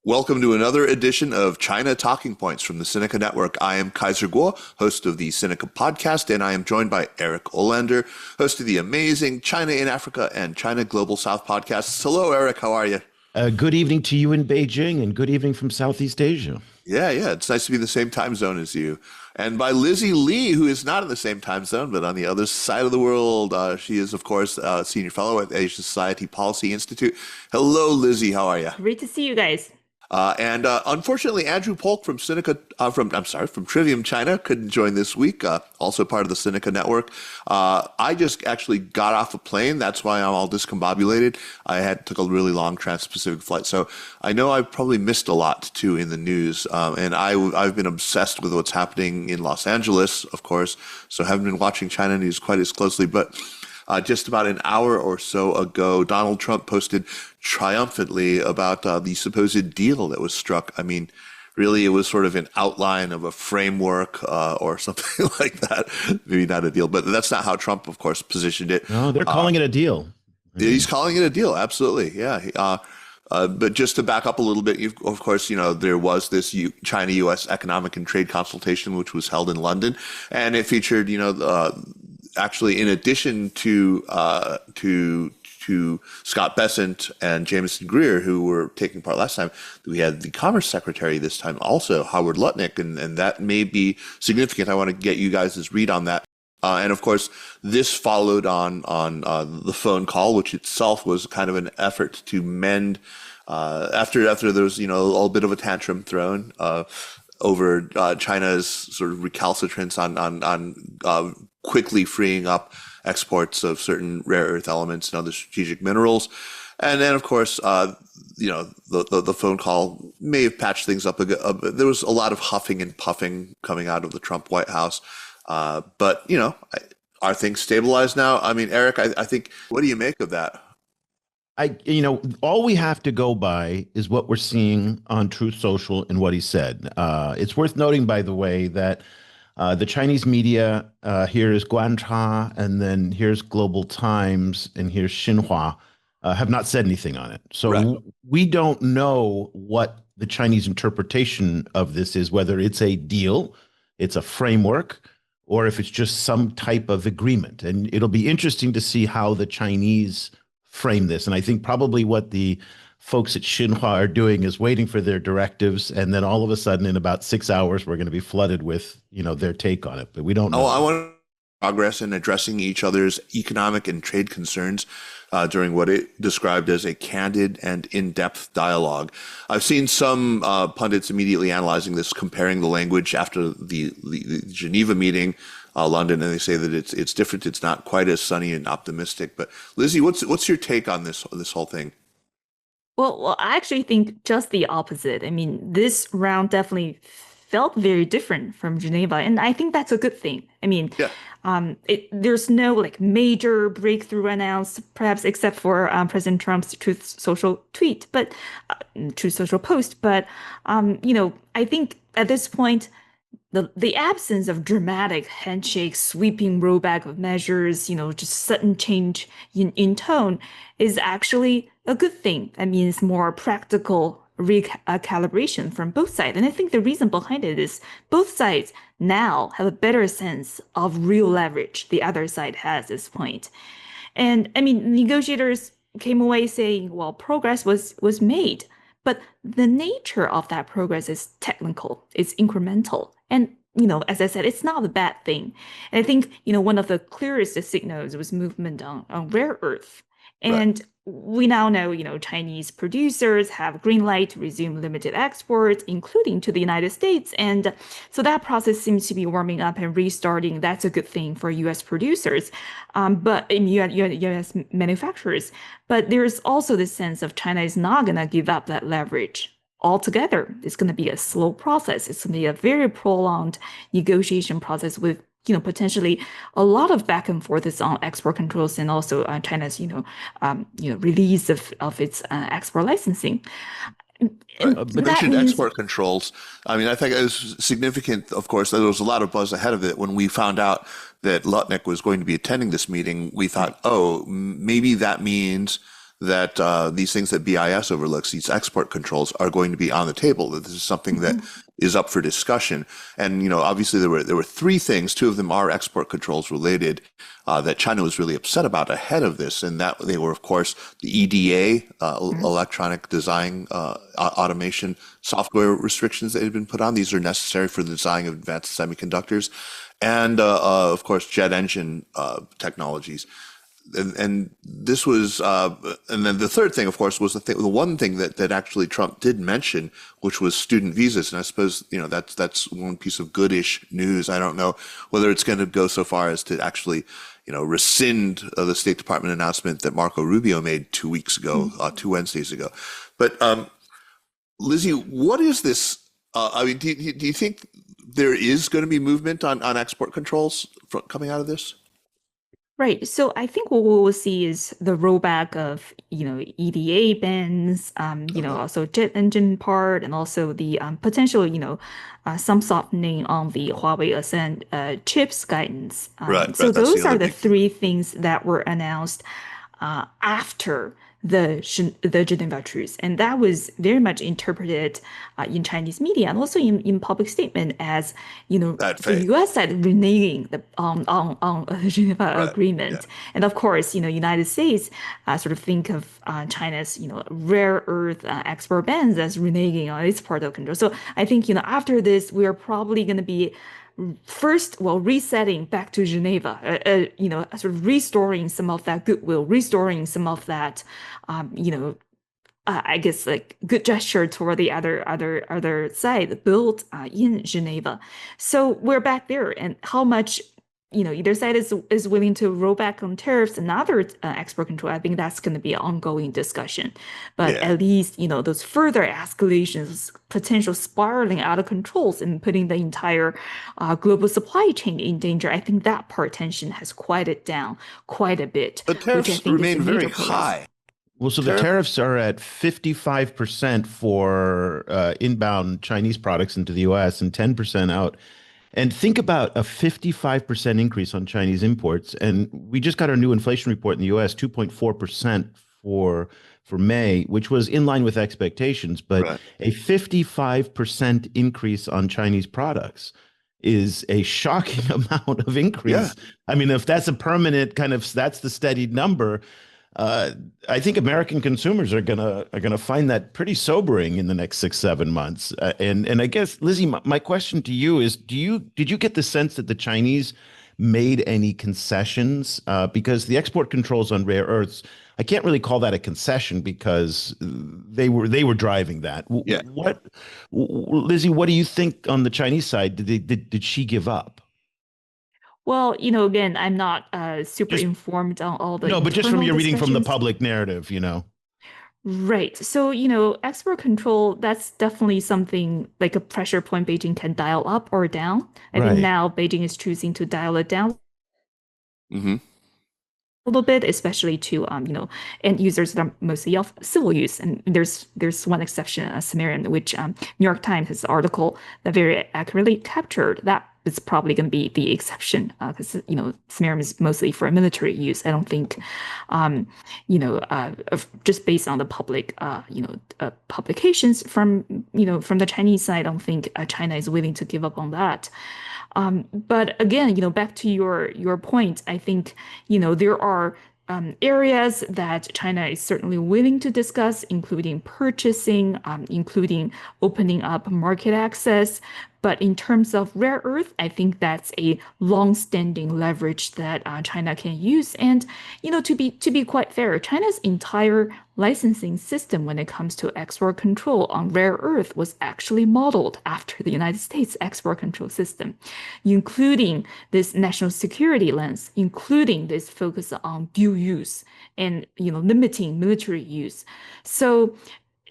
Welcome to another edition of China Talking Points from the Sinica Network. I am Kaiser Kuo, host of the Sinica podcast, and I am joined by Eric Olander, host of the amazing China in Africa and China Global South podcasts. Hello, Eric. How are you? Good evening to you in Beijing and good evening from Southeast Asia. Yeah. It's nice to be in the same time zone as you. And by Lizzie Lee, who is not in the same time zone, but on the other side of the world. She is, of course, a senior fellow at Asia Society Policy Institute. Hello, Lizzie. How are you? Great to see you guys. And unfortunately, Andrew Polk from from Trivium China couldn't join this week. Also part of the Sinica Network. I just actually got off a plane. That's why I'm all discombobulated. Took a really long trans-Pacific flight, so I know I've probably missed a lot too in the news. And I've been obsessed with what's happening in Los Angeles, of course. So haven't been watching China news quite as closely, but. Just about an hour or so ago, Donald Trump posted triumphantly about the supposed deal that was struck. I mean, really, it was sort of an outline of a framework or something like that. Maybe not a deal, but that's not how Trump, of course, positioned it. No, they're calling it a deal. He's calling it a deal. Absolutely. Yeah. But just to back up a little bit, of course, there was this China-U.S. economic and trade consultation, which was held in London, and it featured, actually, in addition to Scott Bessent and Jameson Greer, who were taking part last time, we had the Commerce Secretary this time, also Howard Lutnick, and that may be significant. I want to get you guys' read on that. And of course, this followed on the phone call, which itself was kind of an effort to mend after there was a little bit of a tantrum thrown over China's sort of recalcitrance on quickly freeing up exports of certain rare earth elements and other strategic minerals. And then, of course, the phone call may have patched things up a bit. There was a lot of huffing and puffing coming out of the Trump White House. But, are things stabilized now? I mean, Eric, I think, what do you make of that? All we have to go by is what we're seeing on Truth Social and what he said. It's worth noting, by the way, that the Chinese media, here is Guancha, and then here's Global Times, and here's Xinhua, have not said anything on it. So right. We don't know what the Chinese interpretation of this is, whether it's a deal, it's a framework, or if it's just some type of agreement. And it'll be interesting to see how the Chinese frame this. And I think probably what the folks at Xinhua are doing is waiting for their directives, and then all of a sudden in about 6 hours we're going to be flooded with their take on it, but we don't know. I want progress in addressing each other's economic and trade concerns during what it described as a candid and in-depth dialogue. I've seen some pundits immediately analyzing this, comparing the language after the Geneva meeting, London, and they say that it's different. It's not quite as sunny and optimistic. But Lizzie, what's your take on this whole thing? Well, I actually think just the opposite. I mean, this round definitely felt very different from Geneva, and I think that's a good thing. I mean, yeah. There's no major breakthrough announced, perhaps except for President Trump's Truth Social tweet, but Truth Social post. But I think at this point, the absence of dramatic handshakes, sweeping rollback of measures, just sudden change in tone is actually a good thing. That means more practical recalibration from both sides. And I think the reason behind it is both sides now have a better sense of real leverage the other side has at this point. And I mean, negotiators came away saying, well, progress was made. But the nature of that progress is technical, it's incremental. And, as I said, it's not a bad thing. And I think, one of the clearest signals was movement on rare earth. And we now know, Chinese producers have green light to resume limited exports, including to the United States. And so that process seems to be warming up and restarting. That's a good thing for U.S. producers, but in U.S. manufacturers. But there's also this sense of China is not going to give up that leverage altogether. It's going to be a slow process. It's going to be a very prolonged negotiation process with potentially a lot of back and forth on export controls and also China's, release of its export licensing. Mentioned export controls. I mean, I think it was significant. Of course, there was a lot of buzz ahead of it when we found out that Lutnick was going to be attending this meeting. We thought, oh, maybe that means that these things that BIS overlooks, these export controls, are going to be on the table. That this is something that is up for discussion. And obviously there were three things. Two of them are export controls related that China was really upset about ahead of this, and that they were, of course, the EDA, electronic design automation software restrictions that had been put on. These are necessary for the design of advanced semiconductors, and of course, jet engine technologies. And this was, and then the third thing, of course, was the one thing that actually Trump did mention, which was student visas. And I suppose, that's one piece of goodish news. I don't know whether it's going to go so far as to actually, rescind the State Department announcement that Marco Rubio made 2 weeks ago, 2 Wednesdays ago. But Lizzie, what is this? I mean, do you think there is going to be movement on export controls coming out of this? Right. So I think what we will see is the rollback of, EDA bans, also jet engine part, and also the potential, some softening on the Huawei Ascend chips guidance. Right, So that's the those other are the big thing. three things that were announced after the Geneva Truce, and that was very much interpreted in Chinese media and also in public statement as Bad the faith. U.S. side reneging the on the Geneva Right. Yeah. Agreement, and of course United States sort of think of China's rare earth export bans as reneging on its part of control. So I think after this we are probably going to be first, well, resetting back to Geneva, sort of restoring some of that goodwill, restoring some of that, I guess like good gesture toward the other side built in Geneva. So we're back there, and how much either side is willing to roll back on tariffs and other export control. I think that's going to be an ongoing discussion. But Yeah. at least those further escalations, potential spiraling out of controls, and putting the entire global supply chain in danger. I think that part tension has quieted down quite a bit, But which I tariffs think is a remain very major progress. high. Well, so the Tariff, tariffs are at 55% for inbound Chinese products into the US and 10% out. And think about a 55% increase on Chinese imports. And we just got our new inflation report in the US, 2.4% for May, which was in line with expectations. But right. a 55% increase on Chinese products is a shocking amount of Yeah. increase. I mean, if that's a permanent kind of, that's the steady number. Uh, I think American consumers are gonna find that pretty sobering in the next 6, 7 months. And I guess, Lizzie, my question to you is: did you get the sense that the Chinese made any concessions? Because the export controls on rare earths, I can't really call that a concession because they were driving that. Yeah. Lizzie, what do you think on the Chinese side? Did she give up? Well, again, I'm not super Just informed on all the no, but just from internal your reading from the discussions. public narrative. Right. So, export control, that's definitely something like a pressure point Beijing can dial up or down. I think Right. now Beijing is choosing to dial it down Hmm. a little bit, especially to end users that are mostly of civil use. And there's one exception, Sumerian, which New York Times has an article that very accurately captured. That is probably going to be the exception because Sumerian is mostly for military use. I don't think, just based on the public publications from the Chinese side, I don't think China is willing to give up on that. But again, back to your point, I think, there are areas that China is certainly willing to discuss, including purchasing, including opening up market access. But in terms of rare earth, I think that's a long-standing leverage that China can use. And to be quite fair, China's entire licensing system when it comes to export control on rare earth was actually modeled after the United States export control system, including this national security lens, including this focus on dual use and limiting military use. So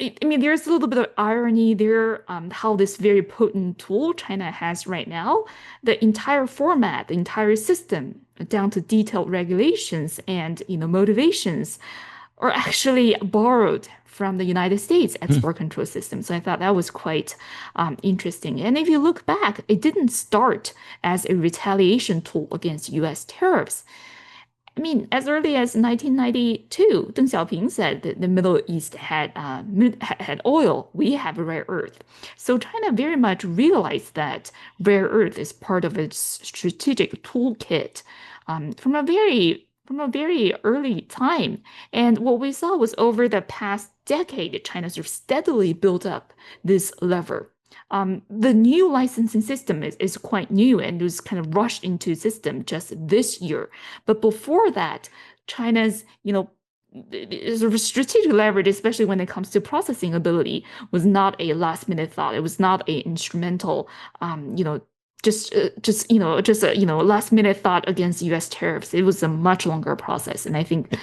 I mean, there's a little bit of irony there, how this very potent tool China has right now, the entire format, the entire system, down to detailed regulations and motivations, are actually borrowed from the United States export control system. So I thought that was quite interesting. And if you look back, it didn't start as a retaliation tool against U.S. tariffs. I mean, as early as 1992, Deng Xiaoping said that the Middle East had oil. We have rare earth. So China very much realized that rare earth is part of its strategic toolkit from a very early time. And what we saw was over the past decade, China sort of steadily built up this lever. The new licensing system is quite new and was kind of rushed into system just this year. But before that, China's, sort of strategic leverage, especially when it comes to processing ability, was not a last minute thought. It was not a instrumental, just a last minute thought against U.S. tariffs. It was a much longer process, and I think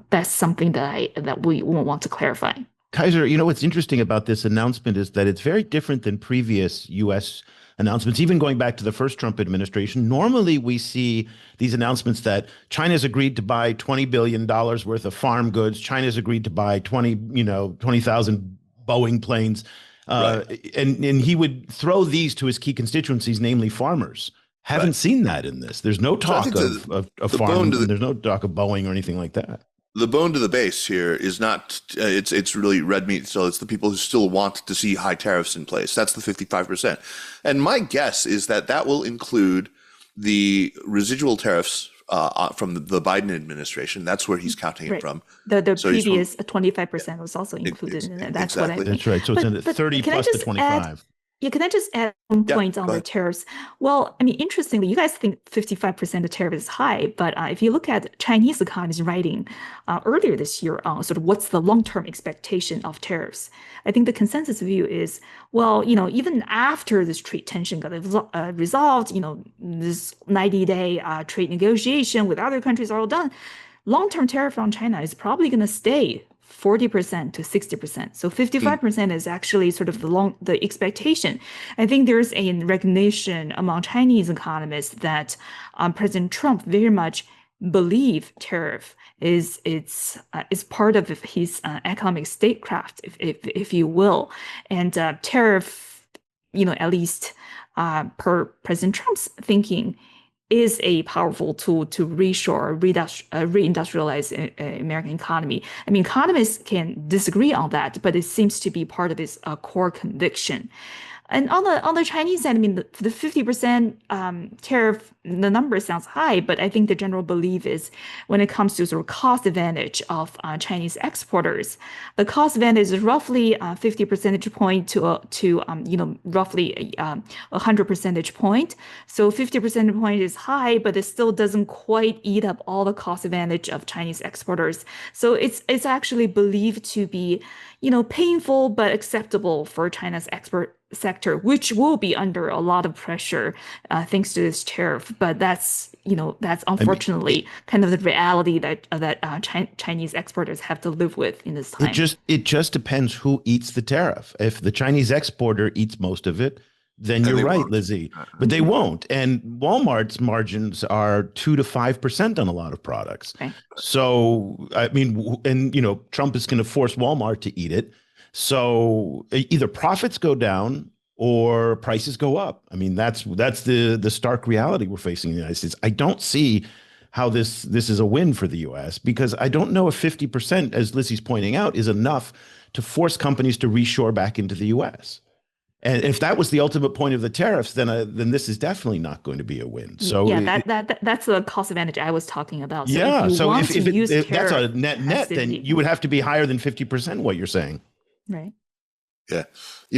that's something that we want to clarify. Kaiser, what's interesting about this announcement is that it's very different than previous U.S. announcements, even going back to the first Trump administration. Normally, we see these announcements that China's agreed to buy $20 billion worth of farm goods. China's agreed to buy 20,000 Boeing planes. Right. And he would throw these to his key constituencies, namely farmers. Haven't seen that in this. There's no talk of farm, and there's no talk of Boeing or anything like that. The bone to the base here is not, it's really red meat. So it's the people who still want to see high tariffs in place. That's the 55%. And my guess is that will include the residual tariffs from the Biden administration. That's where he's counting it from. The previous 25% was also included in it. That's exactly. what I think. That's right. So it's 30 plus the 25. Can I just add one point on the tariffs? Well, I mean, interestingly, you guys think 55% of tariff is high, but if you look at Chinese economists writing earlier this year on sort of what's the long-term expectation of tariffs, I think the consensus view is, well, even after this trade tension got resolved, this 90-day trade negotiation with other countries are all done, long-term tariff on China is probably going to stay 40% to 60%. So 55% is actually sort of the expectation. I think there's a recognition among Chinese economists that President Trump very much believe tariff is part of his economic statecraft, if you will, and tariff, at least per President Trump's thinking, is a powerful tool to reshore, reindustrialize American economy. I mean, economists can disagree on that, but it seems to be part of his core conviction. And on the Chinese side, I mean, the 50% tariff, the number sounds high, but I think the general belief is when it comes to sort of cost advantage of Chinese exporters, the cost advantage is roughly 50 percentage point to roughly 100 percentage point. So 50 percentage point is high, but it still doesn't quite eat up all the cost advantage of Chinese exporters. So it's actually believed to be, painful but acceptable for China's export sector, which will be under a lot of pressure thanks to this tariff. But that's unfortunately kind of the reality that Chinese exporters have to live with in this time. It just depends who eats the tariff. If the Chinese exporter eats most of it, then you're right, Lizzie. But they won't. And Walmart's margins are 2 to 5% on a lot of products. Okay. So, I mean, and, Trump is going to force Walmart to eat it. So either profits go down or prices go up. I mean, that's the stark reality we're facing in the United States. I don't see how this is a win for the U.S. because I don't know if 50%, as Lizzie's pointing out, is enough to force companies to reshore back into the U.S. And if that was the ultimate point of the tariffs, then this is definitely not going to be a win. So that's the cost advantage I was talking about. So if that's a net, then you would have to be higher than 50%. What you're saying, right? Yeah,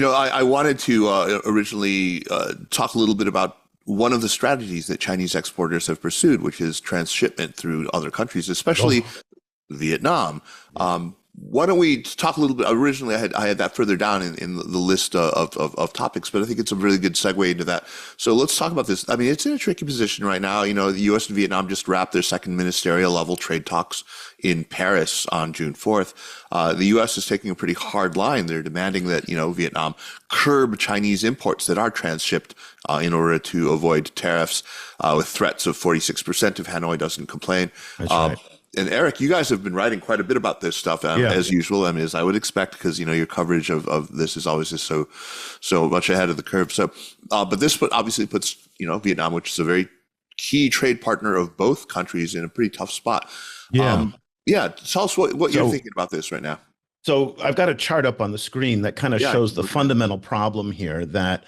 I wanted to originally talk a little bit about one of the strategies that Chinese exporters have pursued, which is transshipment through other countries, especially Vietnam. Why don't we talk a little bit? Originally, I had that further down in the list of topics, but I think it's a really good segue into that. So let's talk about this. I mean, it's in a tricky position right now. The U.S. and Vietnam just wrapped their second ministerial level trade talks in Paris on June 4th. The U.S. is taking a pretty hard line. They're demanding that, Vietnam curb Chinese imports that are transshipped in order to avoid tariffs with threats of 46% if Hanoi doesn't complain. That's right. And Eric, you guys have been writing quite a bit about this stuff as usual. I mean, as I would expect, because your coverage of this is always just so much ahead of the curve. So, but this obviously puts Vietnam, which is a very key trade partner of both countries in a pretty tough spot. Yeah. Yeah. Tell us what you're thinking about this right now. So I've got a chart up on the screen that kind of shows the look at that. fundamental problem here, that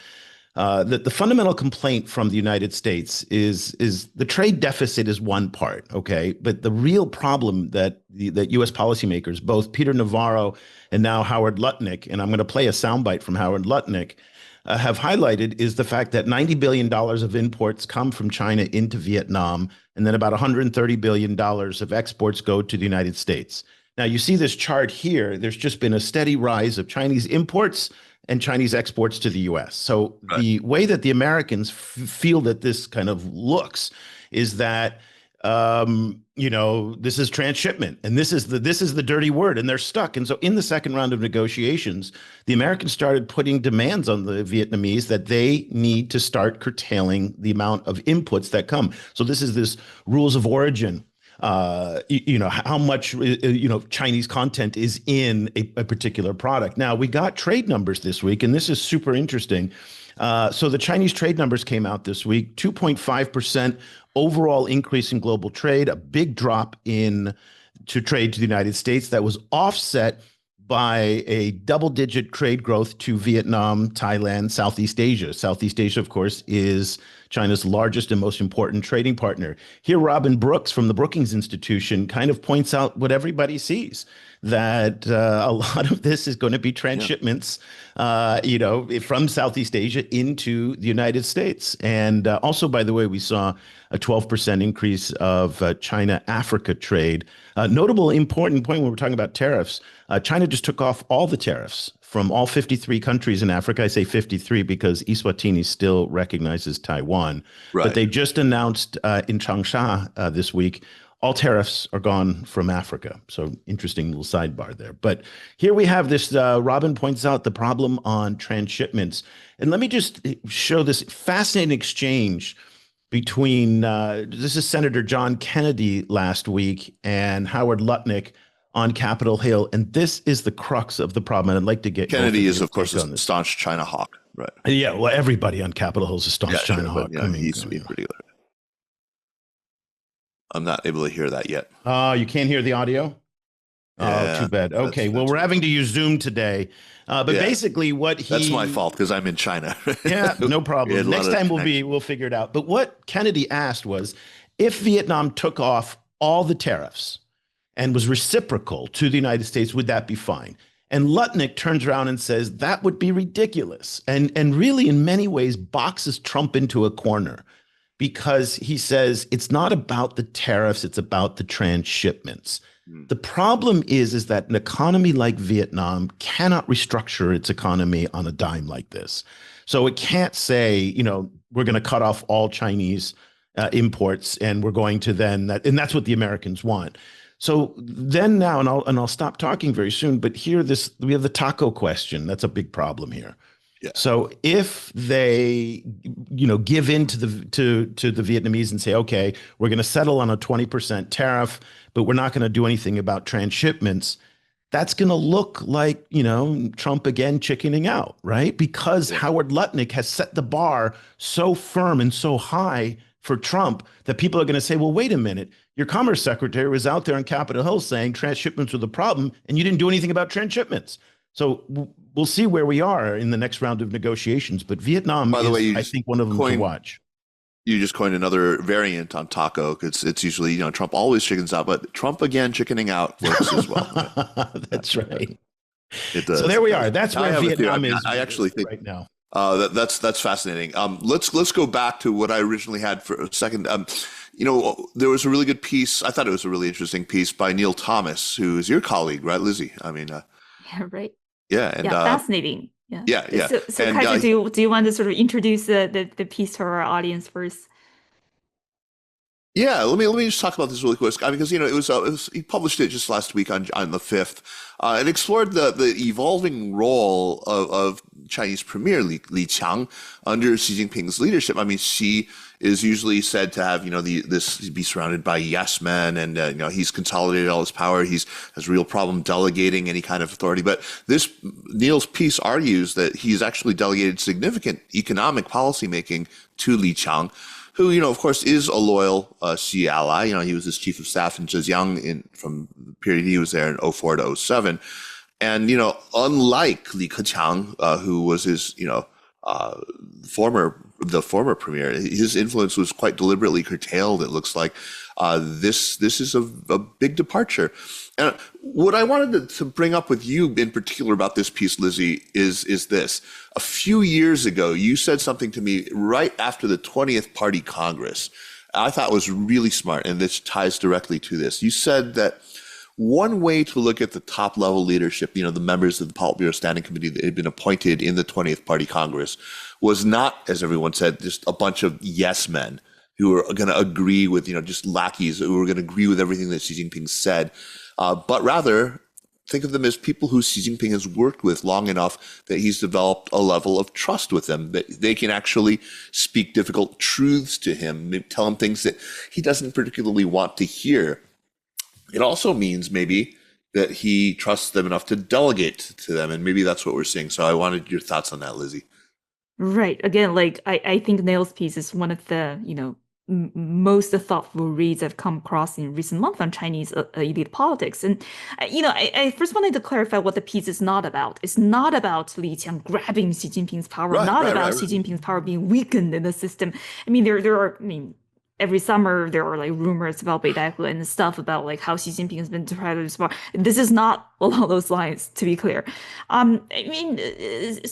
the fundamental complaint from the United States is the trade deficit is one part, okay? But the real problem that U.S. policymakers, both Peter Navarro and now Howard Lutnick, and I'm going to play a soundbite from Howard Lutnick, have highlighted is the fact that $90 billion of imports come from China into Vietnam, and then about $130 billion of exports go to the United States. Now, you see this chart here. There's just been a steady rise of Chinese imports and Chinese exports to the U.S. So the way that the Americans feel that this kind of looks is that, this is transshipment, and this is the dirty word, and they're stuck. And so in the second round of negotiations, the Americans started putting demands on the Vietnamese that they need to start curtailing the amount of inputs that come. So this is this rules of origin. How much, Chinese content is in a particular product. Now, we got trade numbers this week, and this is super interesting. So the Chinese trade numbers came out this week, 2.5% overall increase in global trade, a big drop to trade to the United States that was offset by a double-digit trade growth to Vietnam, Thailand, Southeast Asia. Southeast Asia, of course, is China's largest and most important trading partner. Here, Robin Brooks from the Brookings Institution kind of points out what everybody sees, that a lot of this is going to be transshipments, from Southeast Asia into the United States. And also, by the way, we saw a 12% increase of China-Africa trade. Notable important point when we're talking about tariffs, China just took off all the tariffs from all 53 countries in Africa. I say 53 because Eswatini still recognizes Taiwan. Right. But they just announced in Changsha this week, all tariffs are gone from Africa. So interesting little sidebar there. But here we have this, Robin points out the problem on transshipments. And let me just show this fascinating exchange between, this is Senator John Kennedy last week and Howard Lutnick on Capitol Hill. And this is the crux of the problem. And I'd like to get Kennedy is, of course, a staunch China hawk. Right. Yeah, well, everybody on Capitol Hill is a staunch China hawk. Yeah, he used to be pretty good. I'm not able to hear that yet. You can't hear the audio? Yeah, oh, too bad. Okay, well, we're having to use Zoom today. But basically what That's my fault because I'm in China. Yeah, no problem. Next time we'll figure it out. But what Kennedy asked was, if Vietnam took off all the tariffs and was reciprocal to the United States, would that be fine? And Lutnick turns around and says, that would be ridiculous. And really, in many ways, boxes Trump into a corner, because he says it's not about the tariffs, it's about the transshipments. The problem is that an economy like Vietnam cannot restructure its economy on a dime like this. So it can't say, we're going to cut off all Chinese imports and we're going to then, and that's what the Americans want. So then now, and I'll stop talking very soon, but here we have the taco question. That's a big problem here. Yeah. So if they, give in to the Vietnamese and say, okay, we're going to settle on a 20% tariff, but we're not going to do anything about transshipments, that's going to look like, Trump again chickening out, right? Because Howard Lutnick has set the bar so firm and so high for Trump that people are going to say, well, wait a minute, your Commerce Secretary was out there on Capitol Hill saying transshipments were the problem, and you didn't do anything about transshipments. So we'll see where we are in the next round of negotiations. But Vietnam By the way, I think, one of them to watch. You just coined another variant on taco. It's usually, Trump always chickens out, but Trump again chickening out works as well. That's right. It does. So there we are. That's where Vietnam is. I actually think right now. That's fascinating. Let's go back to what I originally had for a second. There was a really good piece. I thought it was a really interesting piece by Neil Thomas, who is your colleague, right, Lizzi? Yeah, right. Yeah, and fascinating. Yeah. So and, Kaiser, do you want to sort of introduce the piece to our audience first? Yeah, let me just talk about this really quick. Because it was he published it just last week on the 5th. It explored the evolving role of Chinese Premier Li Qiang under Xi Jinping's leadership. Xi is usually said to have this be surrounded by yes men, and he's consolidated all his power. He has a real problem delegating any kind of authority. But Neil's piece argues that he's actually delegated significant economic policy making to Li Qiang. who, of course, is a loyal Xi ally. He was his chief of staff in Zhejiang from the period he was there in '04 to '07. And, unlike Li Keqiang, who was his, uh, the former premier, his influence was quite deliberately curtailed. It looks like this is a big departure. And what I wanted to bring up with you in particular about this piece, Lizzie, is this. A few years ago, you said something to me right after the 20th Party Congress I thought was really smart, and this ties directly to this. You said that one way to look at the top level leadership, the members of the Politburo Standing Committee that had been appointed in the 20th Party Congress, was not, as everyone said, just a bunch of yes men who were going to agree with, just lackeys who were going to agree with everything that Xi Jinping said, but rather think of them as people who Xi Jinping has worked with long enough that he's developed a level of trust with them, that they can actually speak difficult truths to him, tell him things that he doesn't particularly want to hear. It also means maybe that he trusts them enough to delegate to them, and maybe that's what we're seeing. So I wanted your thoughts on that, Lizzie. Right. Again, I think Neil's piece is one of the, most thoughtful reads I've come across in recent months on Chinese elite politics. And, I first wanted to clarify what the piece is not about. It's not about Li Qiang grabbing Xi Jinping's power, not about Xi Jinping's power being weakened in the system. I mean, every summer there are rumors about Beidaihe and stuff about how Xi Jinping has been deprived of his power. This is not along those lines, to be clear. There's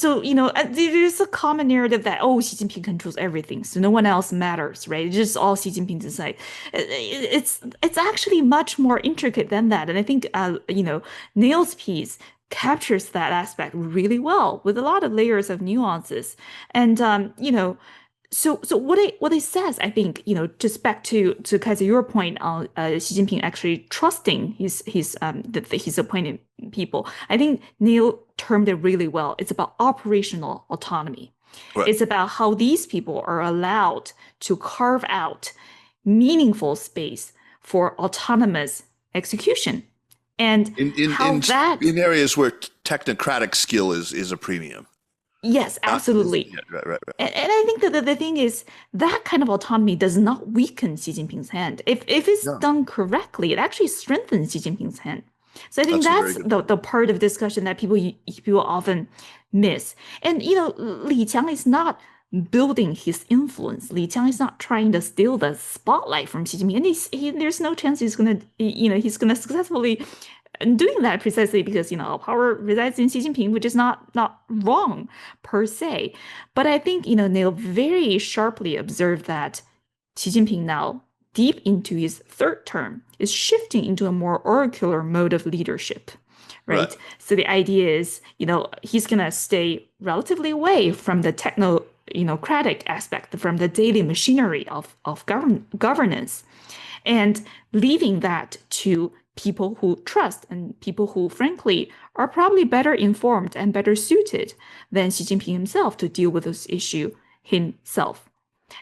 a common narrative that Xi Jinping controls everything, so no one else matters, right? It's just all Xi Jinping decide. It's actually much more intricate than that, and I think Neil's piece captures that aspect really well with a lot of layers of nuances, and So what it says, I think, just back to Kaiser, your point on Xi Jinping actually trusting his appointed people. I think Neil termed it really well. It's about operational autonomy. Right. It's about how these people are allowed to carve out meaningful space for autonomous execution, and in areas where technocratic skill is a premium. Yes, absolutely. Right. And I think that the thing is that kind of autonomy does not weaken Xi Jinping's hand. If it's done correctly, it actually strengthens Xi Jinping's hand. So I think that's the part of discussion that people often miss. And Li Qiang is not building his influence. Li Qiang is not trying to steal the spotlight from Xi Jinping, and there's no chance he's gonna successfully doing that precisely because power resides in Xi Jinping, which is not wrong per se. But I think Neil very sharply observed that Xi Jinping now, deep into his third term, is shifting into a more oracular mode of leadership. Right. So the idea is, he's gonna stay relatively away from the technocratic aspect, from the daily machinery of governance, and leaving that to people who trust and people who, frankly, are probably better informed and better suited than Xi Jinping himself to deal with this issue himself.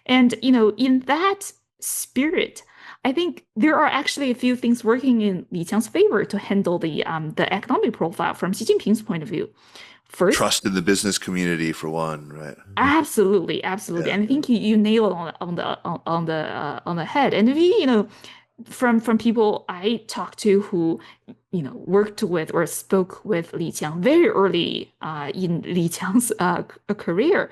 And, in that spirit, I think there are actually a few things working in Li Qiang's favor to handle the economic profile from Xi Jinping's point of view. First, trust in the business community for one, right? Absolutely. Yeah. And I think you nailed on the head. And if from people I talked to who worked with or spoke with Li Qiang very early in Li Qiang's career,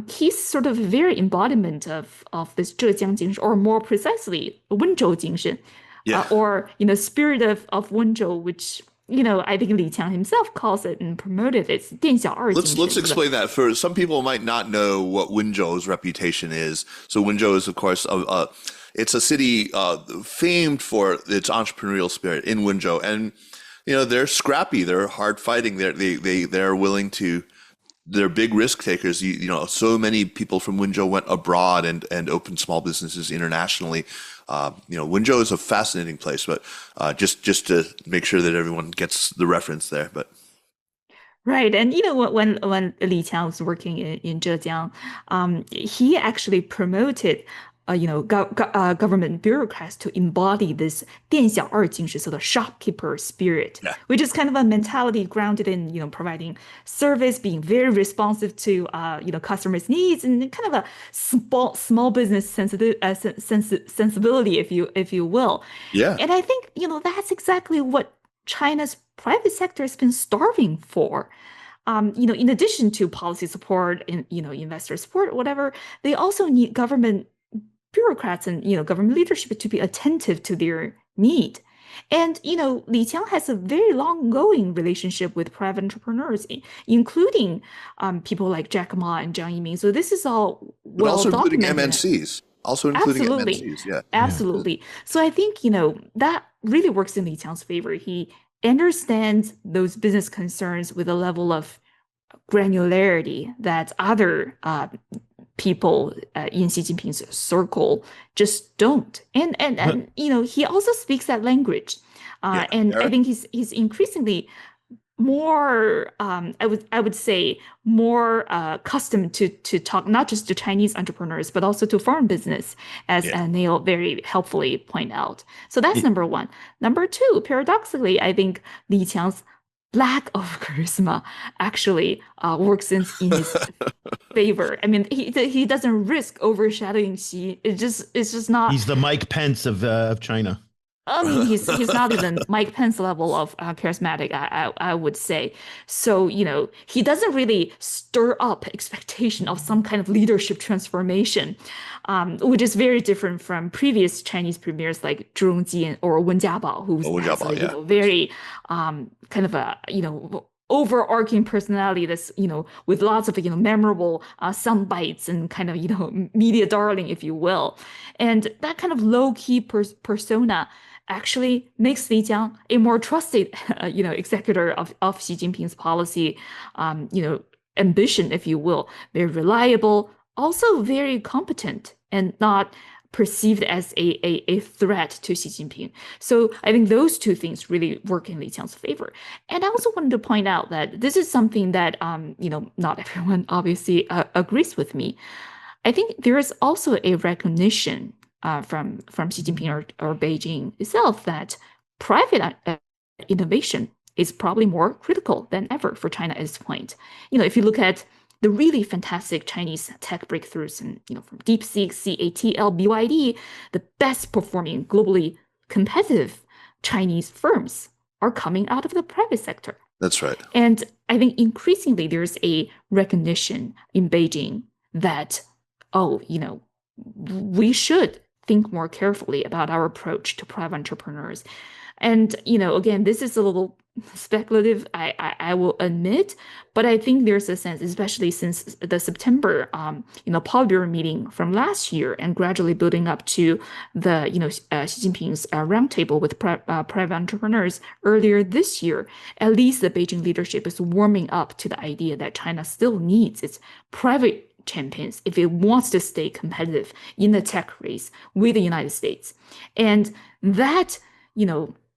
he's sort of very embodiment of this 浙江精神, or more precisely 温州精神, or spirit of 温州, which I think Li Qiang himself calls it and promoted it. 店小二精神. Let's explain that first. Some people might not know what Wenzhou's reputation is. So Wenzhou is, of course, it's a city famed for its entrepreneurial spirit in Wenzhou, and they're scrappy, they're hard fighting, they're willing to, they're big risk takers. So many people from Wenzhou went abroad and opened small businesses internationally. Wenzhou is a fascinating place, but just to make sure that everyone gets the reference there, but. Right. And, when Li Qiang was working in Zhejiang, he actually promoted government bureaucrats to embody this 店小二精神, so the shopkeeper spirit, Yeah. which is kind of a mentality grounded in, providing service, being very responsive to, customers' needs, and kind of a small business sensibility, if you will. Yeah. And I think, that's exactly what China's private sector has been starving for. In addition to policy support and, investor support, whatever, they also need government bureaucrats and, government leadership to be attentive to their need. And, Li Qiang has a very long-going relationship with private entrepreneurs, including people like Jack Ma and Jiang Yiming. So this is all But also well including documented. MNCs. Also including Absolutely. MNCs, yeah. Absolutely. So I think, that really works in Li Qiang's favor. He understands those business concerns with a level of granularity that other people in Xi Jinping's circle just don't. And he also speaks that language. And I think he's increasingly more I would say more accustomed to talk not just to Chinese entrepreneurs but also to foreign business, as Neil very helpfully point out. So that's number one. Number two, paradoxically, I think Li Qiang's lack of charisma actually works in his favor. I mean, he doesn't risk overshadowing Xi. It's just not. He's the Mike Pence of China. I mean, he's not even Mike Pence level of charismatic, I would say. So, he doesn't really stir up expectation of some kind of leadership transformation, which is very different from previous Chinese premiers like Zhu Rongji or Wen Jiabao, who's very kind of a overarching personality that's with lots of memorable sound bites and kind of media darling, if you will. And that kind of low-key persona actually makes Li Jiang a more trusted executor of Xi Jinping's policy ambition, if you will. Very reliable, also very competent, and not perceived as a threat to Xi Jinping. So I think those two things really work in Li Qiang's favor. And I also wanted to point out that this is something that not everyone obviously agrees with me. I think there is also a recognition from Xi Jinping or Beijing itself that private innovation is probably more critical than ever for China at this point. If you look at the really fantastic Chinese tech breakthroughs and from DeepSeek, CATL, BYD, the best performing globally competitive Chinese firms are coming out of the private sector. That's right. And I think increasingly there's a recognition in Beijing that, we should think more carefully about our approach to private entrepreneurs. And, again, this is a little speculative, I will admit, but I think there's a sense, especially since the September, Politburo meeting from last year and gradually building up to the, Xi Jinping's roundtable with private entrepreneurs earlier this year, at least the Beijing leadership is warming up to the idea that China still needs its private champions if it wants to stay competitive in the tech race with the United States. And that,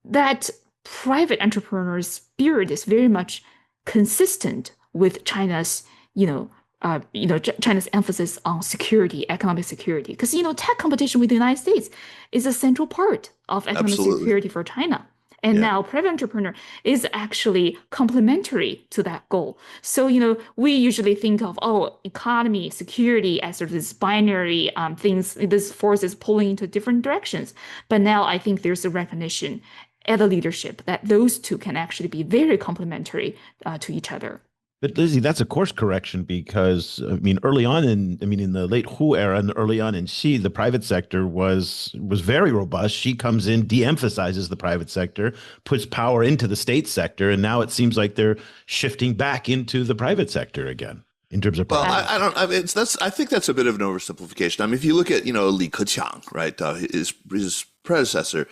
that private entrepreneur spirit is very much consistent with China's, China's emphasis on security, economic security. Because, tech competition with the United States is a central part of economic security for China. And now private entrepreneur is actually complementary to that goal. So, we usually think of, economy, security as sort of this binary things, this force is pulling into different directions. But now I think there's a recognition at the leadership that those two can actually be very complementary to each other. But Lizzie, that's a course correction because early on in the late Hu era and early on in Xi, the private sector was very robust. Xi comes in, de-emphasizes the private sector, puts power into the state sector, and now it seems like they're shifting back into the private sector again in terms of. Well, I think that's a bit of an oversimplification. I mean, if you look at Li Keqiang, right, his predecessor,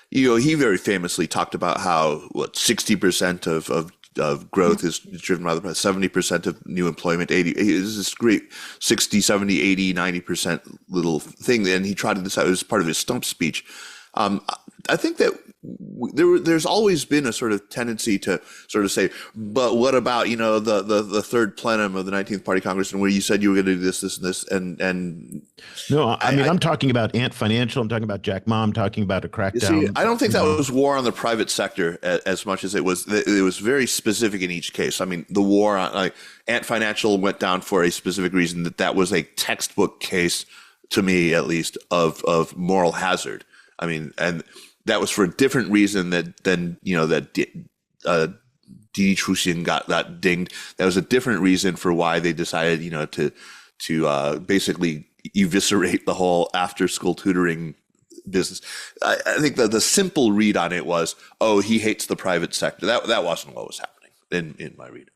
he very famously talked about how 60% of growth is driven by the 70% of new employment, 80 is this great 60, 70, 80, 90% little thing. And he tried to decide, it was part of his stump speech. I think that there's always been a sort of tendency to sort of say, but what about, the third plenum of the 19th Party Congress, and where you said you were going to do this, this, and this, and no, I'm talking about Ant Financial. I'm talking about Jack Ma. I'm talking about a crackdown. You see, I don't think that was war on the private sector as much as it was very specific in each case. I mean, the war on Ant Financial went down for a specific reason, that was a textbook case, to me at least, of moral hazard. I mean, and that was for a different reason than that Didi Chuxin got dinged. That was a different reason for why they decided, to basically eviscerate the whole after-school tutoring business. I think that the simple read on it was, oh, he hates the private sector. That wasn't what was happening in my read.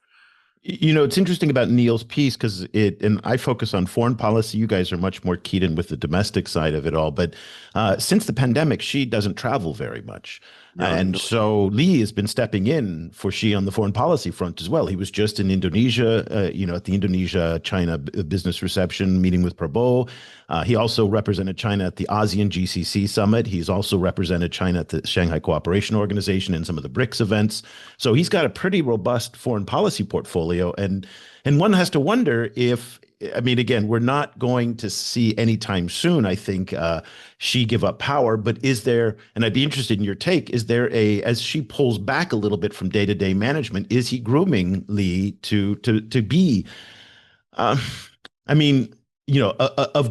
It's interesting about Neil's piece because and I focus on foreign policy. You guys are much more keyed in with the domestic side of it all. But since the pandemic, Xi doesn't travel very much. So Li has been stepping in for Xi on the foreign policy front as well. He was just in Indonesia, at the Indonesia-China business reception meeting with Prabowo. He also represented China at the ASEAN GCC summit. He's also represented China at the Shanghai Cooperation Organization and some of the BRICS events. So he's got a pretty robust foreign policy portfolio. And one has to wonder if, again, we're not going to see anytime soon, I think, Xi give up power. But is there, and I'd be interested in your take, is there as Xi pulls back a little bit from day-to-day management, is he grooming Li to be, of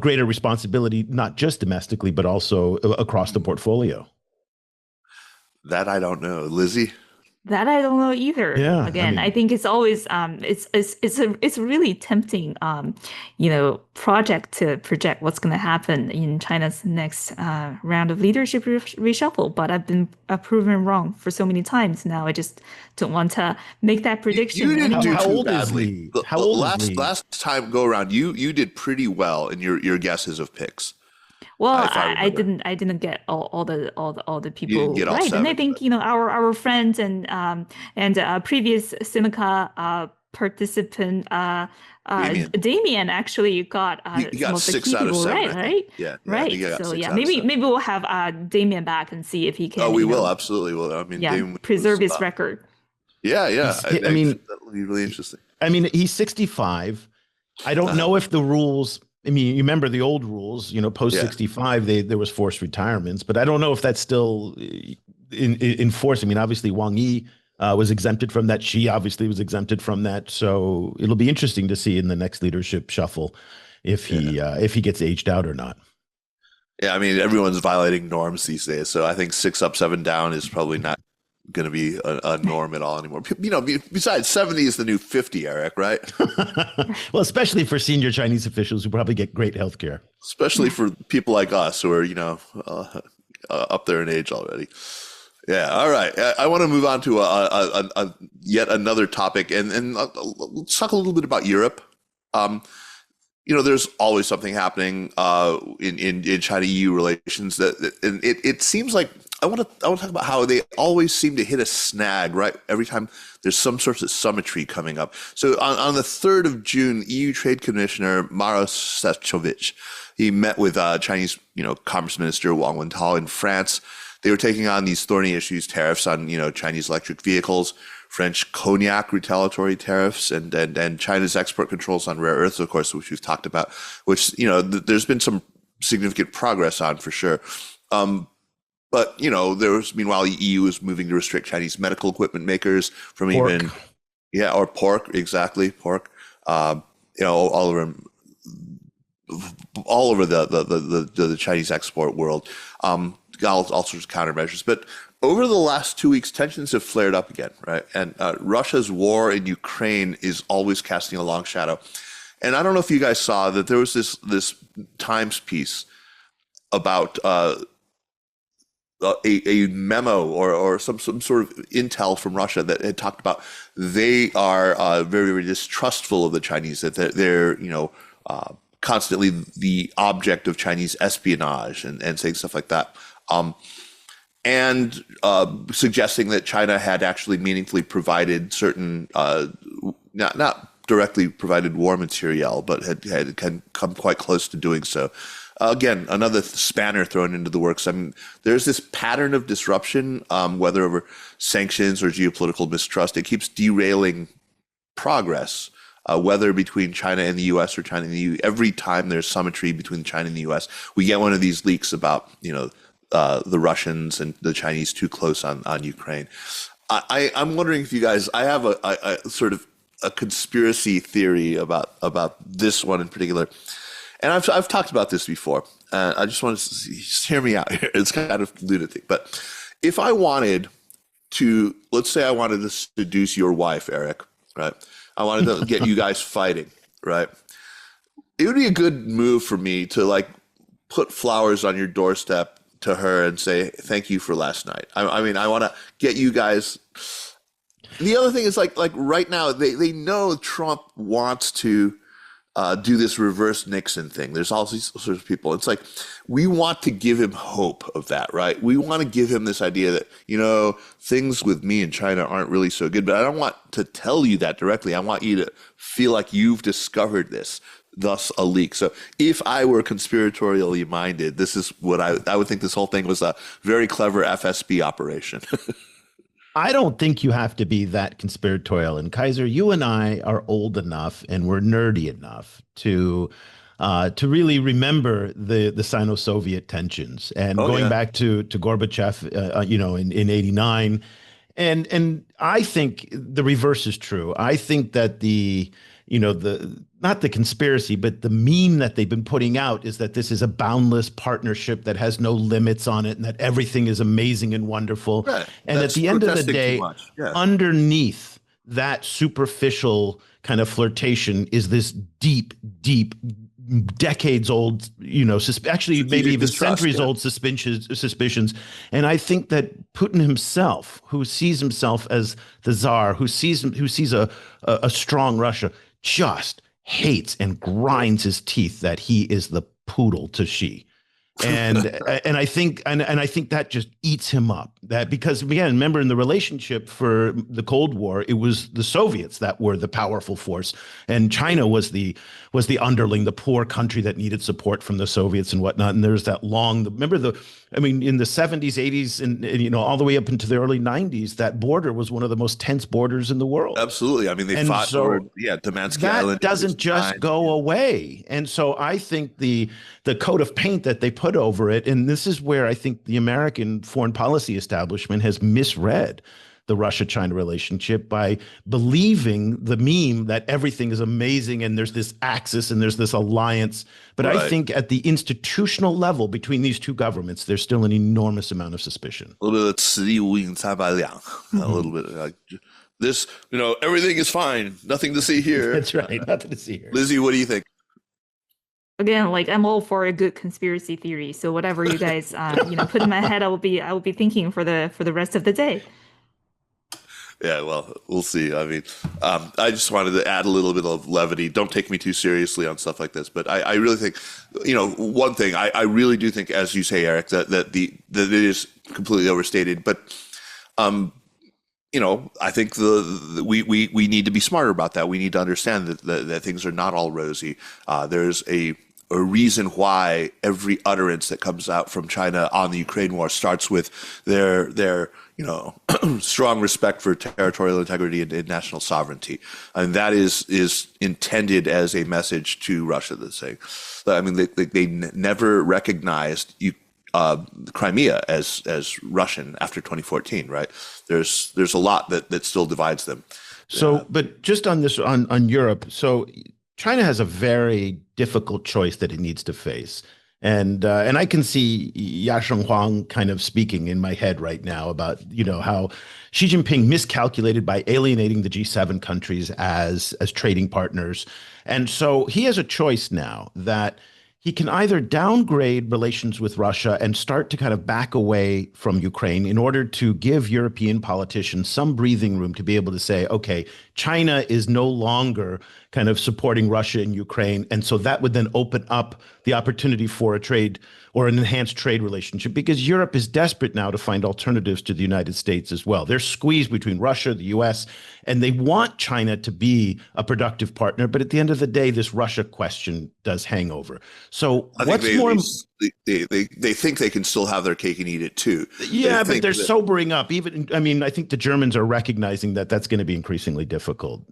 greater responsibility, not just domestically, but also across the portfolio? That I don't know. Lizzie? That I don't know either. Yeah, Again, I think it's always it's a really tempting project to project what's going to happen in China's next round of leadership reshuffle. But I've been proven wrong for so many times now. I just don't want to make that prediction. You didn't do How too old badly. How old is Li? Last time go around, you did pretty well in your guesses of picks. Well, I didn't get all the people get all right, and I seven, think our friends and previous Sinica participant Damien actually got he got most of the 6 key out of people 7. right? Yeah, I Right. think he got So 6 yeah, out of maybe 7. we'll have Damien back and see if he can. Oh, we will absolutely will. I mean, Damien preserve was, his record. Yeah. I mean, that'll be really interesting. He's 65. I don't know if the rules. You remember the old rules, post 65, there was forced retirements, but I don't know if that's still in force. Obviously Wang Yi was exempted from that. Xi obviously was exempted from that. So it'll be interesting to see in the next leadership shuffle if he gets aged out or not. Yeah, everyone's violating norms these days. So I think 6 up, 7 down is probably not going to be a norm at all anymore. Besides, 70 is the new 50, Eric, right? Well, especially for senior Chinese officials who probably get great health care. Especially for people like us who are, up there in age already. Yeah, all right. I want to move on to a yet another topic, and let's talk a little bit about Europe. There's always something happening in China-EU relations and it seems like I want to talk about how they always seem to hit a snag, right? Every time there's some sort of symmetry coming up. So on the 3rd of June, EU Trade Commissioner Maros Sefcovic, he met with Chinese, Commerce Minister Wang Wentao in France. They were taking on these thorny issues, tariffs on, Chinese electric vehicles, French cognac retaliatory tariffs, and China's export controls on rare earths, of course, which we've talked about, which, there's been some significant progress on for sure. But, meanwhile, the EU is moving to restrict Chinese medical equipment makers from pork. Or pork, exactly, pork, all over the Chinese export world, all sorts of countermeasures. But over the last 2 weeks, tensions have flared up again, right? And Russia's war in Ukraine is always casting a long shadow. And I don't know if you guys saw that there was this Times piece about a memo or some sort of intel from Russia that had talked about they are very, very distrustful of the Chinese, that they're constantly the object of Chinese espionage and saying stuff like that. And suggesting that China had actually meaningfully provided certain, not directly provided war material, but had come quite close to doing so again, another spanner thrown into the works. I mean, there's this pattern of disruption, whether over sanctions or geopolitical mistrust. It keeps derailing progress, whether between China and the U.S. or China and the EU. Every time there's symmetry between China and the U.S., we get one of these leaks about, the Russians and the Chinese too close on Ukraine. I'm wondering if you guys, I have a sort of a conspiracy theory about this one in particular. And I've talked about this before. I just want to just hear me out here. It's kind of lunatic. But if I wanted to, let's say I wanted to seduce your wife, Eric, right? I wanted to get you guys fighting, right? It would be a good move for me to like put flowers on your doorstep to her and say, thank you for last night. I mean, I want to get you guys. The other thing is like right now, they know Trump wants to do this reverse Nixon thing. There's all these sorts of people. It's like, we want to give him hope of that, right? We want to give him this idea that, things with me and China aren't really so good, but I don't want to tell you that directly. I want you to feel like you've discovered this, thus a leak. So if I were conspiratorially minded, this is what I would think this whole thing was a very clever FSB operation. I don't think you have to be that conspiratorial. And Kaiser, you and I are old enough and we're nerdy enough to really remember the Sino-Soviet tensions and going back to Gorbachev, in '89. And I think the reverse is true. I think that not the conspiracy, but the meme that they've been putting out is that this is a boundless partnership that has no limits on it and that everything is amazing and wonderful. Right. And at the end of the day, underneath that superficial kind of flirtation is this deep, decades old, actually maybe even centuries old suspicions. And I think that Putin himself, who sees himself as the czar, who sees a strong Russia, just hates and grinds his teeth that he is the poodle to Xi. And I think that just eats him up. That because again, remember in the relationship for the Cold War, it was the Soviets that were the powerful force, and China was the underling, the poor country that needed support from the Soviets and whatnot. And there's that in the 70s, 80s, and all the way up into the early 90s, that border was one of the most tense borders in the world. Absolutely. I mean, they fought over Damansky Island. That doesn't just go away. And so I think the coat of paint that they put over it, and this is where I think the American foreign policy establishment has misread the Russia-China relationship by believing the meme that everything is amazing and there's this axis and there's this alliance. But I think at the institutional level between these two governments, there's still an enormous amount of suspicion. A little bit of a little bit like this, everything is fine. Nothing to see here. That's right. Nothing to see here. Lizzie, what do you think? Again, I'm all for a good conspiracy theory. So whatever you guys, put in my head, I will be thinking for the rest of the day. Yeah, well, we'll see. I mean, I just wanted to add a little bit of levity. Don't take me too seriously on stuff like this. But I really think, one thing, I really do think, as you say, Eric, that it is completely overstated. But, I think we need to be smarter about that. We need to understand that things are not all rosy. There's a reason why every utterance that comes out from China on the Ukraine war starts with their strong respect for territorial integrity and national sovereignty. And that is intended as a message to Russia that's saying, I mean, they never recognized Crimea as Russian after 2014, right? There's a lot that still divides them. So, but just on this, on Europe, so China has a very difficult choice that it needs to face. And I can see Yasheng Huang kind of speaking in my head right now about, how Xi Jinping miscalculated by alienating the G7 countries as trading partners. And so he has a choice now that he can either downgrade relations with Russia and start to kind of back away from Ukraine in order to give European politicians some breathing room to be able to say, okay, China is no longer kind of supporting Russia and Ukraine. And so that would then open up the opportunity for a trade or an enhanced trade relationship, because Europe is desperate now to find alternatives to the United States as well. They're squeezed between Russia, the U.S., and they want China to be a productive partner. But at the end of the day, this Russia question does hang over. So what's more? They think they can still have their cake and eat it too. Yeah, but they're sobering up. I think the Germans are recognizing that that's going to be increasingly difficult,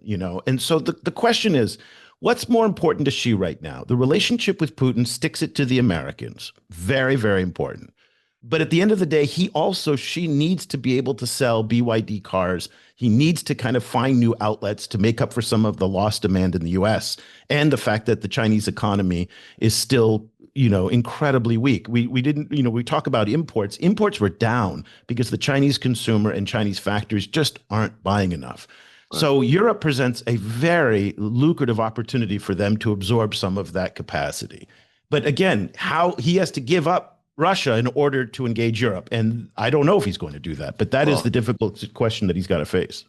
And so the question is, what's more important to Xi right now? The relationship with Putin sticks it to the Americans. Very, very important. But at the end of the day, Xi needs to be able to sell BYD cars. He needs to kind of find new outlets to make up for some of the lost demand in the US and the fact that the Chinese economy is still, incredibly weak. We talk about imports. Imports were down because the Chinese consumer and Chinese factories just aren't buying enough. So Europe presents a very lucrative opportunity for them to absorb some of that capacity. But again, how he has to give up Russia in order to engage Europe. And I don't know if he's going to do that, but that is the difficult question that he's got to face.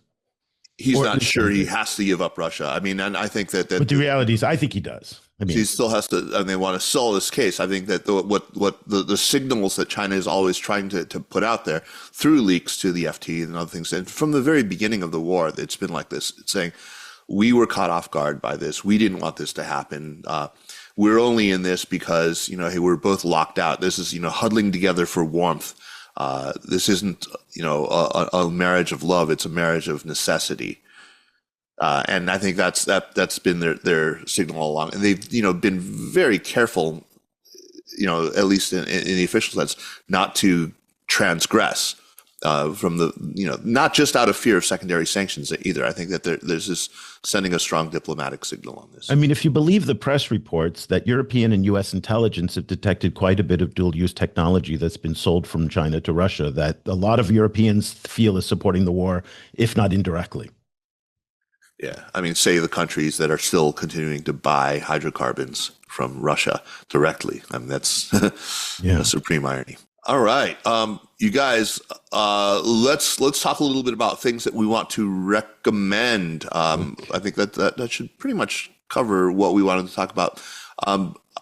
He's not sure he has to give up Russia. I mean, and I think that but the reality is, I think he does. He still has to, and they want to sell this case. I think that the signals that China is always trying to put out there through leaks to the FT and other things, and from the very beginning of the war, it's been like this. It's saying, we were caught off guard by this. We didn't want this to happen. We're only in this because, hey, we're both locked out. This is, huddling together for warmth. This isn't, a marriage of love. It's a marriage of necessity. And I think that's been their signal all along. And they've, been very careful, at least in the official sense, not to transgress from the, not just out of fear of secondary sanctions either. I think that there's this sending a strong diplomatic signal on this. I mean, if you believe the press reports that European and U.S. intelligence have detected quite a bit of dual-use technology that's been sold from China to Russia, that a lot of Europeans feel is supporting the war, if not indirectly. Yeah, I mean, say the countries that are still continuing to buy hydrocarbons from Russia directly. I mean, that's a supreme irony. All right, you guys, let's talk a little bit about things that we want to recommend. I think that should pretty much cover what we wanted to talk about.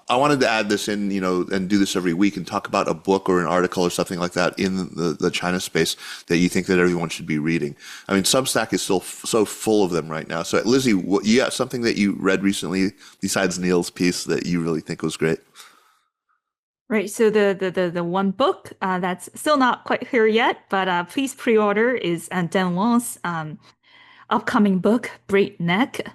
I wanted to add this in, and do this every week and talk about a book or an article or something like that in the China space that you think that everyone should be reading. I mean, Substack is still so full of them right now. So, Lizzie, you got something that you read recently besides Neil's piece that you really think was great? Right. So the one book that's still not quite here yet, but please pre-order is Dan Wang's upcoming book, Breakneck.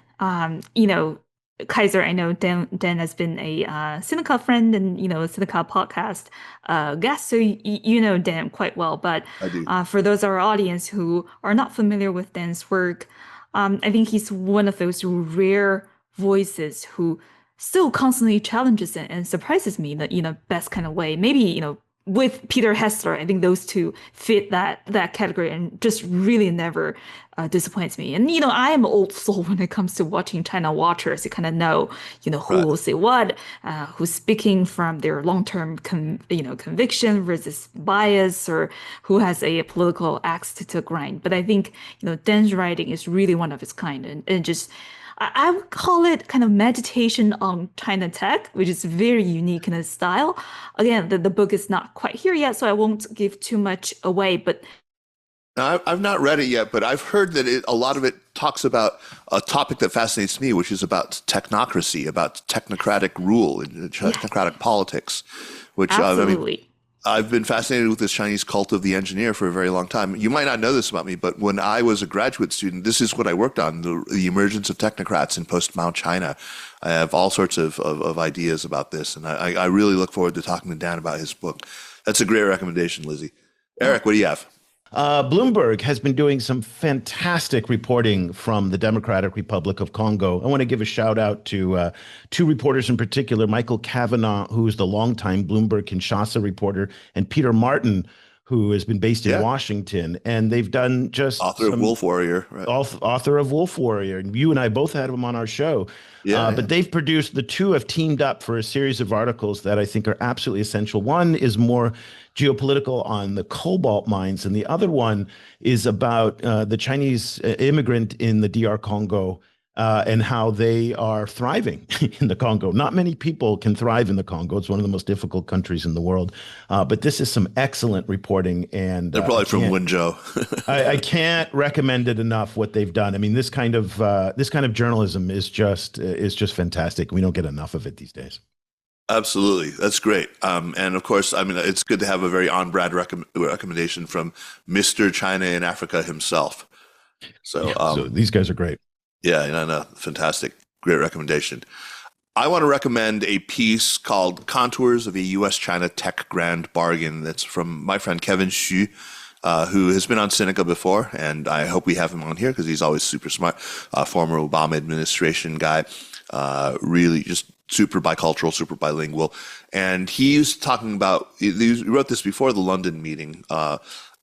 Kaiser, I know Dan has been a Sinica friend and, a Sinica podcast guest, so you know Dan quite well. But I do. For those of our audience who are not familiar with Dan's work, I think he's one of those rare voices who still constantly challenges and surprises me in the best kind of way. Maybe, with Peter Hessler, I think those two fit that category and just really never disappoints me. And, I am old soul when it comes to watching China Watchers. You kind of know, who will say what, who's speaking from their long-term, conviction versus bias, or who has a political axe to grind. But I think, Dan's writing is really one of its kind, and just, I would call it kind of meditation on China tech, which is very unique in its style. Again, the book is not quite here yet, so I won't give too much away. But I've not read it yet, but I've heard that a lot of it talks about a topic that fascinates me, which is about technocracy, about technocratic rule and technocratic politics. Which absolutely. I've been fascinated with this Chinese cult of the engineer for a very long time. You might not know this about me, but when I was a graduate student, this is what I worked on, the emergence of technocrats in post-Mao China. I have all sorts of ideas about this, and I really look forward to talking to Dan about his book. That's a great recommendation, Lizzie. Eric, what do you have? Bloomberg has been doing some fantastic reporting from the Democratic Republic of Congo. I want to give a shout out to two reporters in particular, Michael Kavanagh, who is the longtime Bloomberg Kinshasa reporter, and Peter Martin, who has been based in Washington. And they've done just author of Wolf Warrior. Right? Author of Wolf Warrior. And you and I both had him on our show. But they've produced, the two have teamed up for a series of articles that I think are absolutely essential. One is more geopolitical on the cobalt mines, and the other one is about the Chinese immigrant in the DR Congo and how they are thriving in the Congo. Not many people can thrive in the Congo. It's one of the most difficult countries in the world. But this is some excellent reporting, and they're probably from Wenzhou. I can't recommend it enough what they've done. I mean, this kind of journalism is just fantastic. We don't get enough of it these days. Absolutely. That's great. And of course, I mean, it's good to have a very on-brand recommendation from Mr. China in Africa himself. So, so these guys are great. Yeah, no, fantastic. Great recommendation. I want to recommend a piece called Contours of a U.S. China Tech Grand Bargain. That's from my friend Kevin Xu, who has been on Sinica before, and I hope we have him on here because he's always super smart. Former Obama administration guy, really just super bicultural, super bilingual. And he's talking about, he wrote this before the London meeting.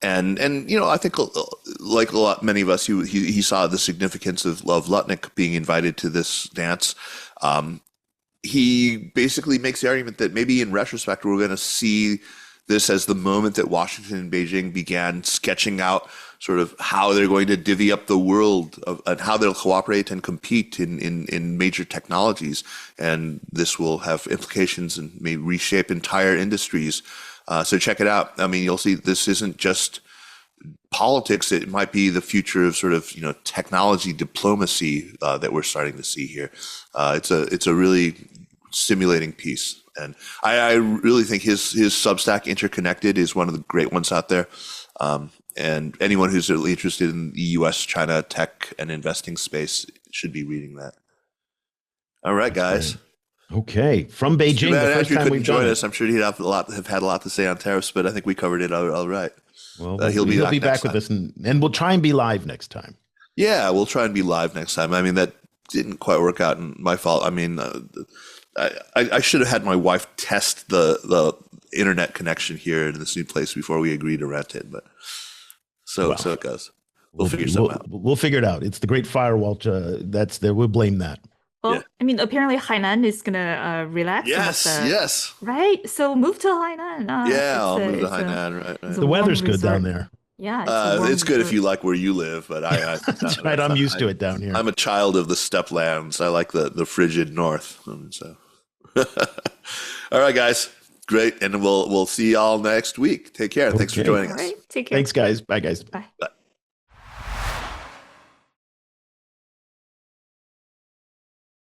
And I think like many of us, he saw the significance of Lutnick being invited to this dance. He basically makes the argument that maybe in retrospect, we're going to see this as the moment that Washington and Beijing began sketching out sort of how they're going to divvy up the world and how they'll cooperate and compete in major technologies. And this will have implications and may reshape entire industries. So check it out. I mean, you'll see this isn't just politics. It might be the future of sort of, technology diplomacy that we're starting to see here. It's a really stimulating piece. And I really think his Substack Interconnected is one of the great ones out there. And anyone who's really interested in the U.S. China tech and investing space should be reading that. All right, guys. Great. Okay, from Beijing. The first Andrew time couldn't we've join done us. I'm sure he'd have had a lot to say on tariffs, but I think we covered it all right. Well, he'll be back with us, and we'll try and be live next time. Yeah, we'll try and be live next time. I mean, that didn't quite work out, and my fault. I mean, I should have had my wife test the internet connection here in this new place before we agreed to rent it, but so it goes. We'll figure something out. We'll figure it out. It's the Great Firewall. That's there. We'll blame that. Well, yeah. I mean, apparently Hainan is gonna relax. Yes. Right. So move to Hainan. I'll move to Hainan. Right. The weather's good down there. Yeah, it's good if you like where you live, but that's right. I'm used to it down here. I'm a child of the steppe lands. I like the frigid north. So, all right, guys, great, and we'll see y'all next week. Take care. Okay. Thanks for joining us. All right, take care. Thanks, guys. Bye, guys. Bye. Bye.